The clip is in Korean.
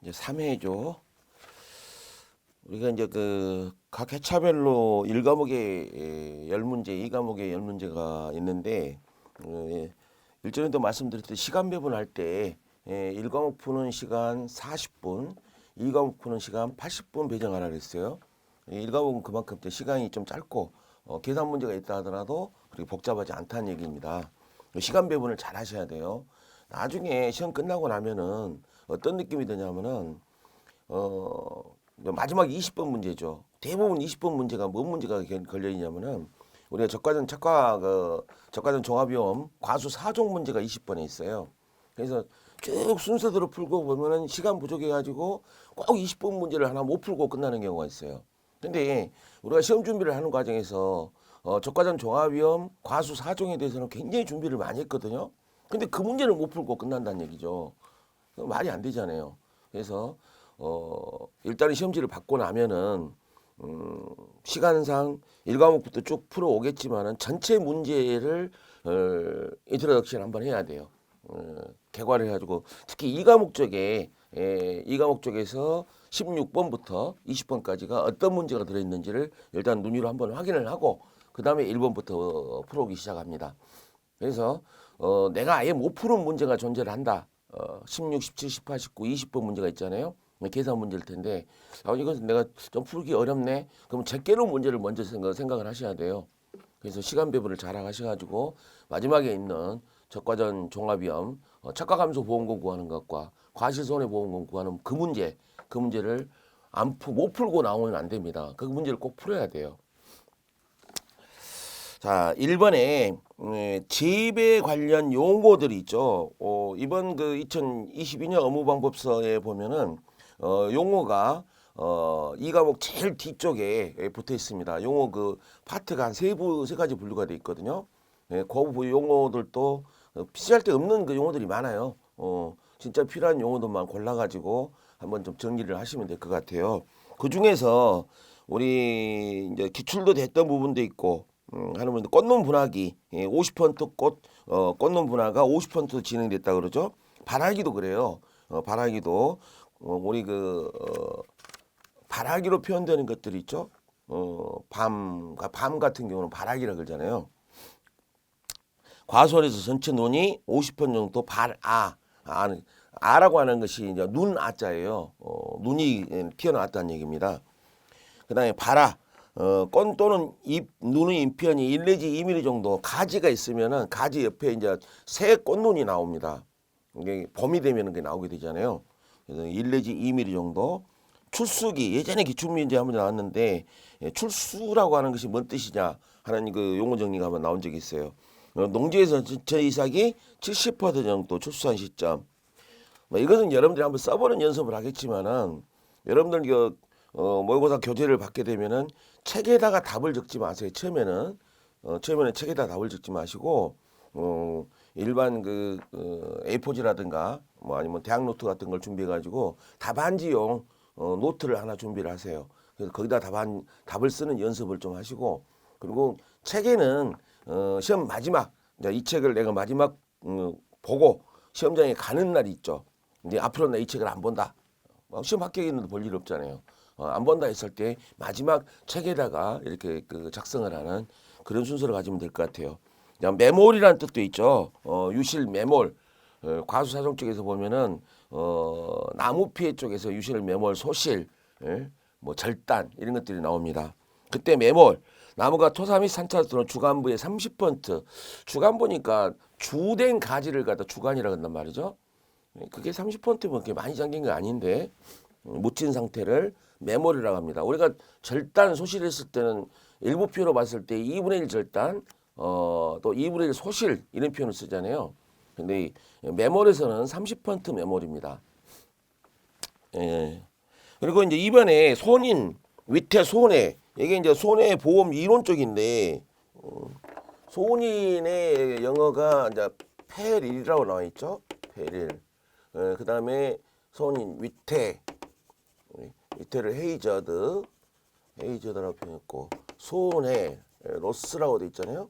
이제 3회죠. 우리가 이제 각 회차별로 1과목에 10문제, 2과목에 10문제가 있는데 일전에도 말씀드렸듯이 시간 배분할 때 1과목 푸는 시간 40분, 2과목 푸는 시간 80분 배정하라 그랬어요. 1과목은 그만큼 시간이 좀 짧고 계산 문제가 있다 하더라도 그렇게 복잡하지 않다는 얘기입니다. 시간 배분을 잘 하셔야 돼요. 나중에 시험 끝나고 나면은 어떤 느낌이 드냐면은 마지막 20번 문제죠. 대부분 20번 문제가 뭔 문제가 걸려 있냐면은 우리가 적과전 종합위험 과수 4종 문제가 20번에 있어요. 그래서 쭉 순서대로 풀고 보면은 시간 부족해 가지고 꼭 20번 문제를 하나 못 풀고 끝나는 경우가 있어요. 근데 우리가 시험 준비를 하는 과정에서 적과전 종합위험 과수 4종에 대해서는 굉장히 준비를 많이 했거든요. 근데 그 문제를 못 풀고 끝난다는 얘기죠. 말이 안 되잖아요. 그래서 일단은 시험지를 받고 나면은 시간상 1과목부터 쭉 풀어 오겠지만은 전체 문제를 인트로덕션 한번 해야 돼요. 개괄을 해가지고 특히 2과목 쪽에 2과목 쪽에서 16번부터 20번까지가 어떤 문제가 들어있는지를 일단 눈으로 한번 확인을 하고 그 다음에 1번부터 풀어오기 시작합니다. 그래서 내가 아예 못 푸는 문제가 존재를 한다. 16, 17, 18, 19, 20번 문제가 있잖아요. 계산 문제일 텐데 이건 내가 좀 풀기 어렵네. 그럼 제게로 문제를 먼저 생각을 하셔야 돼요. 그래서 시간 배분을 잘 하셔가지고 마지막에 있는 적과전 종합위험 착과감소 보험금 구하는 것과 과실손해보험금 구하는 그 문제를 못 풀고 나오면 안 됩니다. 그 문제를 꼭 풀어야 돼요. 자, 1번에 재배 관련 용어들이 있죠. 이번 2022년 업무방법서에 보면은 용어가 2과목 제일 뒤쪽에 붙어 있습니다. 용어 파트가 한 세 가지 분류가 되어 있거든요. 그 용어들도 필요할 때 없는 용어들이 많아요. 진짜 필요한 용어들만 골라가지고 한번 좀 정리를 하시면 될 것 같아요. 그 중에서 우리 이제 기출도 됐던 부분도 있고 하는 분들 꽃눈 분화기 50% 꽃눈 분화가 50% 진행됐다 그러죠. 발화기도 그래요. 발화기도 우리 발화기로 표현되는 것들이 있죠. 밤 같은 경우는 발화기라 그러잖아요. 과수원에서 전체 눈이 50번 정도 아라고 하는 것이 이제 눈 아자예요. 눈이 튀어나왔다는 얘기입니다. 그다음에 발화 건 또는 눈의 인편이 1 내지 2mm 정도 가지가 있으면은 가지 옆에 이제 새 꽃눈이 나옵니다. 이게 봄이 되면 그게 나오게 되잖아요. 그래서 1 내지 2mm 정도. 출수기 예전에 기출문제 한번 나왔는데 출수라고 하는 것이 뭔 뜻이냐 하는 용어 정리가 한번 나온 적이 있어요. 농지에서 전체 이삭이 70% 정도 출수한 시점. 이것은 여러분들이 한번 써보는 연습을 하겠지만은 여러분들 모의고사 교재를 받게 되면은 책에다가 답을 적지 마세요. 처음에는 책에다 답을 적지 마시고 일반 A4지라든가 아니면 대학 노트 같은 걸 준비해 가지고 답안지용 노트를 하나 준비를 하세요. 그래서 거기다 답을 쓰는 연습을 좀 하시고 그리고 책에는 시험 마지막 이 책을 내가 마지막 보고 시험장에 가는 날이 있죠. 근데 앞으로 나 이 책을 안 본다. 시험 합격했는데 볼 일 없잖아요. 안 본다 했을 때 마지막 책에다가 이렇게 작성을 하는 그런 순서를 가지면 될 것 같아요. 메몰이라는 뜻도 있죠. 유실 메몰. 과수사종 쪽에서 보면은 나무 피해 쪽에서 유실 메몰 소실 절단 이런 것들이 나옵니다. 그때 메몰 나무가 토사 및 산차로 들어온 주간부의 30% 주간 보니까 주된 가지를 갖다 주간이라고 한단 말이죠. 그게 30%면 그렇게 많이 잠긴 게 아닌데 묻힌 상태를 메모리라고 합니다. 우리가 절단 소실했을 때는 일부 표현으로 봤을 때 2분의 1 절단 또 2분의 1 소실 이런 표현을 쓰잖아요. 근데 메모리에서는 30% 메모리입니다. 예. 그리고 이제 이번에 손인 위태 손해 이게 이제 손해 보험 이론 쪽인데 손인의 영어가 이제 페릴이라고 나와 있죠. 페릴. 그 다음에 손인 위태를 헤이저드라고 표현했고 손해 로스라고 돼 있잖아요.